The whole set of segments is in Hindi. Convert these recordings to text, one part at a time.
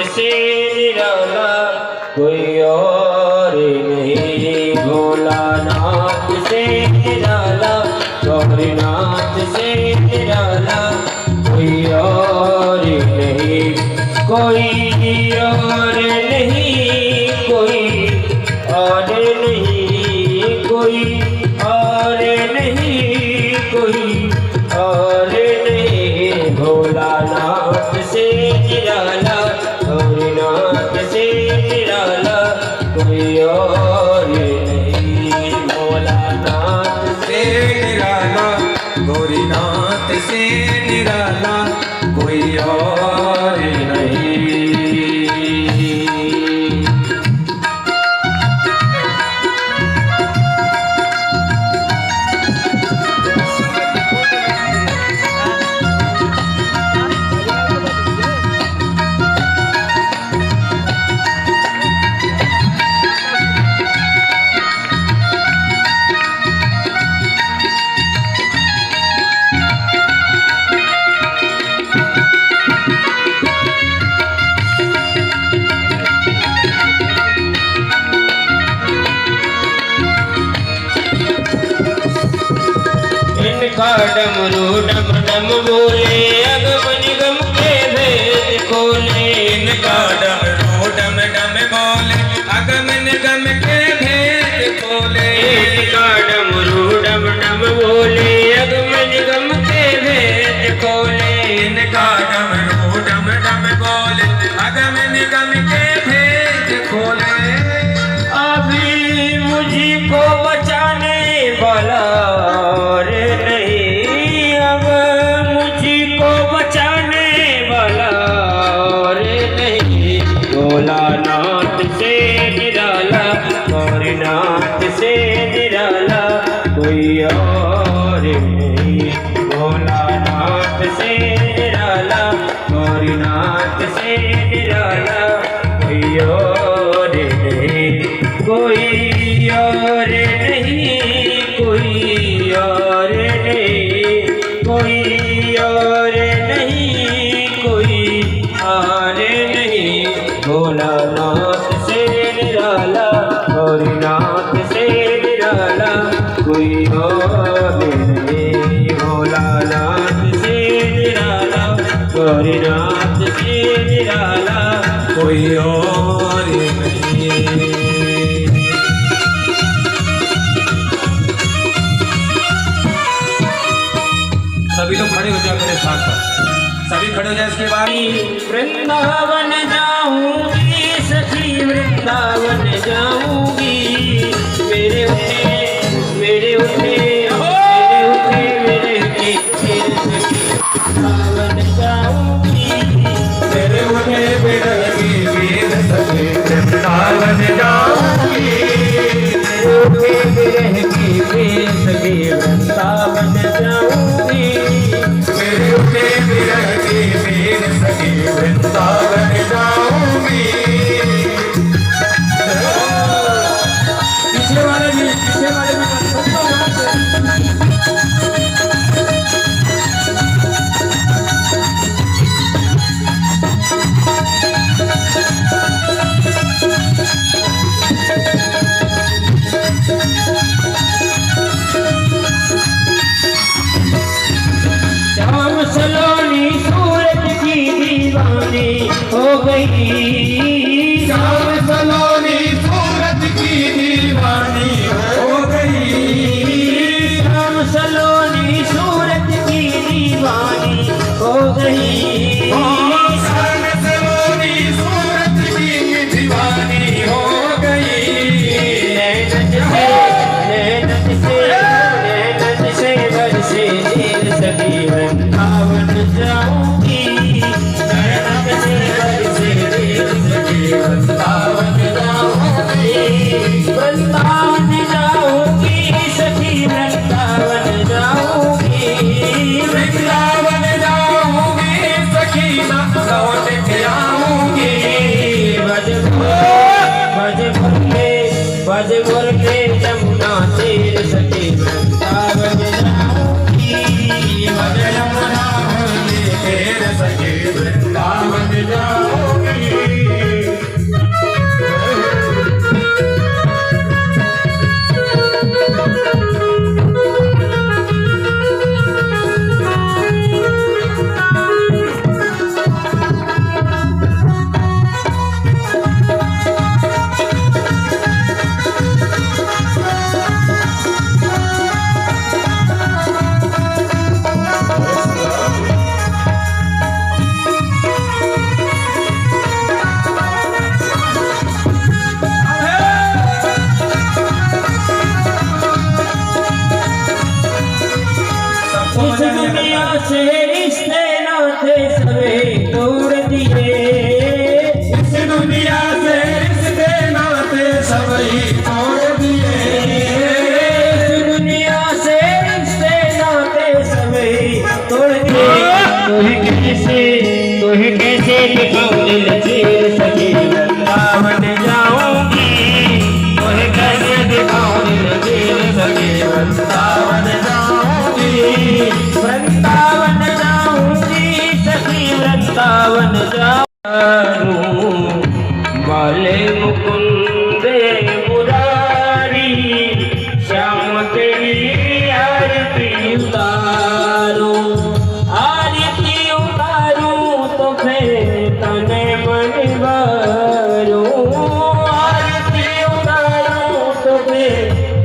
से निराला कोई और नहीं। भोलानाथ से निराला गौरीनाथ से निराला कोई और नहीं। कोई और नहीं, कोई और नहीं, कोई और नहीं, कोई और नहीं। भोलानाथ से निराला गौरीनाथ से निराला कोई और नहीं। भोलानाथ से निराला गौरीनाथ से निराला कोई और नहीं। डमरू डम डम बोले अगम निगम के भेद खोले। इनका डमरू डम डम बोले अगम निगम के भेद खोले। इनका डमरू डम डम बोले अगम निगम के भेद खोले। इनका डमरू डम डम बोले अगम निगम के भेद खोले। अभी मुझको बचाने वाला और नहीं, अब मुझको बचाने वाला और नहीं। भोलानाथ से निराला गौरीनाथ से निराला कोई और नहीं। भोलानाथ से निराला गौरीनाथ से निराला कोई और नहीं। कोई और नहीं, कोई और नहीं, कोई और नहीं, कोई और नहीं। भोलानाथ से निराला गौरीनाथ से निराला कोई और नहीं। भोलानाथ से निराला गौरीनाथ से निराला कोई और नहीं। सभी लोग खड़े हो जाओ मेरे साथ साथ। सभी खड़े हो जाए। इसके बाद वृंदावन जाऊंगी सखी, वृंदावन जाऊंगी। मेरे उठे मेरे उठे मेरे उठे मेरे उठे वृंदावन जाऊंगी। मेरे उठे बिरही वीर सखी वृंदावन जाऊंगी। मेरे उठे बिरही वीर सखी वृंदावन जाऊंगी। मेरे उठे बिरही वीर सखी वृंदावन जाऊंगी। पीछे वाले भी श्याम सलोनी सूरत की दीवानी हो गई। श्याम सलोनी सूरत की दीवानी हो गई। श्याम सलोनी सूरत की दीवानी हो गई। श्याम सलोनी सूरत की दीवानी हो गई। नैनन से बरसे नीर सखी वृंदावन जाऊंगी। नैनन से बरसे नीर सखी कैसे तुहे कैसे दिखाऊं दिल चीर सखी वृंदावन जाऊंगी तुहे कैसे दिखाऊं दिल चीर सखी वृंदावन जाऊंगी वृंदावन जाऊंगी सखी वृंदावन जाऊं वाले मुकुंद मुरारी श्याम तेरी आरती उतारो आरती उतारो तो फिर तने मन वारो आरती उतारो तो फिर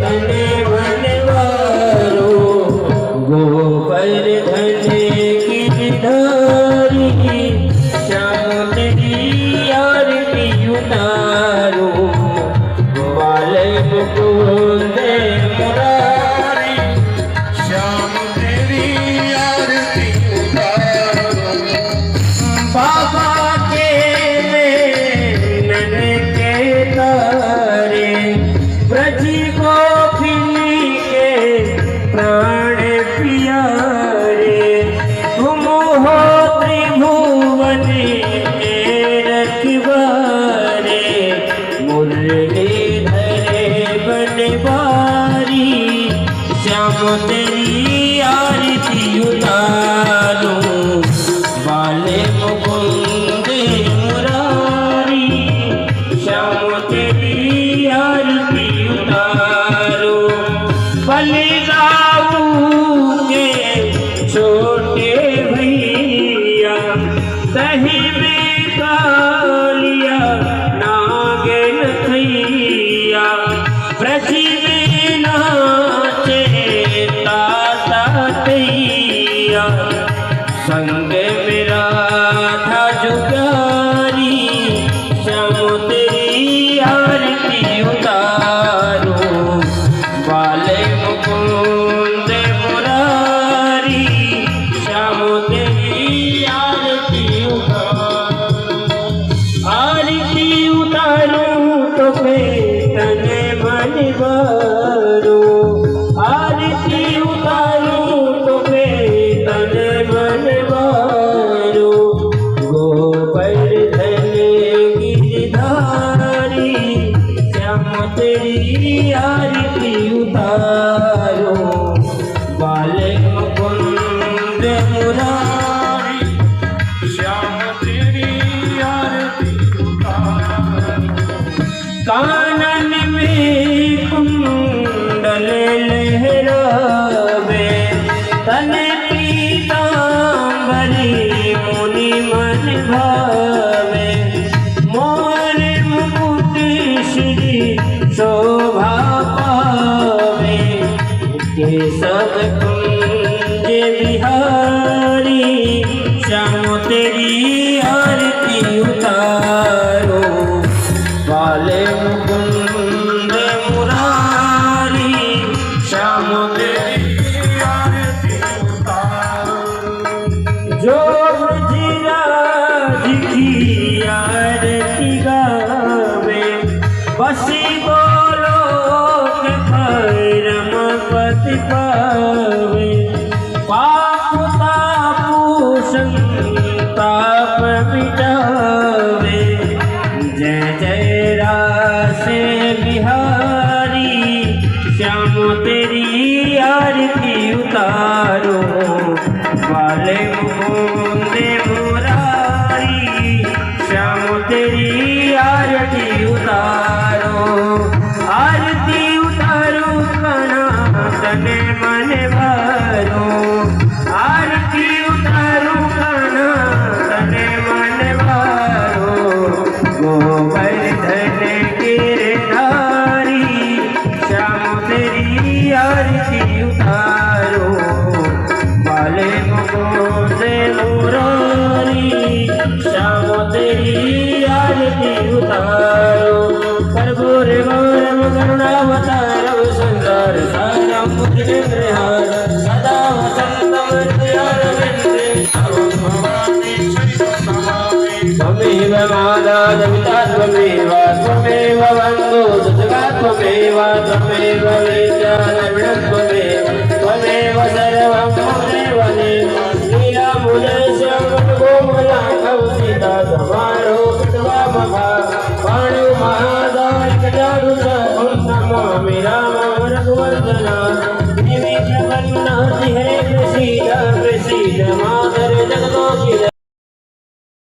तने मन वारो गोवर्धन गिरधारी श्याम तेरी आरती उतारो वाले मुकुंद मुरारी श्याम तेरी आरती उतारो बाबा के नैन के तारे ब्रज गोपिनी के प्राण प्यारे तुम हो त्रिभुवन के रखवारे मुरलीधर बनवारी श्याम तेरी आरती उतारो वाले मुकुंद मुरारी श्याम तेरी आरती उतारो बलिदाऊंगे छोटे भैया सही में कालिया नागन थैया ब्रज में नाचे ताता तैया संग मेरा था जुगारी श्याम तेरी आरती उतारो वाले मुकुंद मुरारी श्याम तेरी आरती उतारो तो फिर तने मन वारो आरती उतारो तो फिर तने मन वारो गोवर्धन गिरधारी श्याम तेरी आरती उतारो वाले मुकुंद मुरारी श्याम तेरी आरती उतारो कानन में कुंडल लहरावे तन पीतांबरी मुनि मन भावे मोर मुकुट श्री शोभा पावे केशव कुंज बिहारी श्याम तेरी आरती उतारो वाले मुकुंद मुरारी श्याम तेरी आरती उतारो जो ब्रजराज की आरती गावे बसी बोलो के परम पति पावे पाप तापु संताप मिटावे जय जय रासे बिहारी श्याम तेरी आरती उतारो वाले मुकुंद मुरारी श्याम तेरी आरती उतारो काना तने मन वारो आरती उतारो काना तने मन वारो गोवर्धन गिरधारी श्याम तेरी आरती उतारो वाले मुकुंद मुरारी श्याम तेरी आरती उतारो कर्पूर गौरम करुणावतारम सुंदर सारम मुद्रिहार सदा वसंतम हृदयारविंदे भवानी श्री नमामि त्वमेव मादादमिता त्वमेव वन्दो सुतगा त्वमेव विद्यारविणं त्वमेव सर्वं त्वमेव नीलामुलेशं बोलना देवी जगन्नाथ है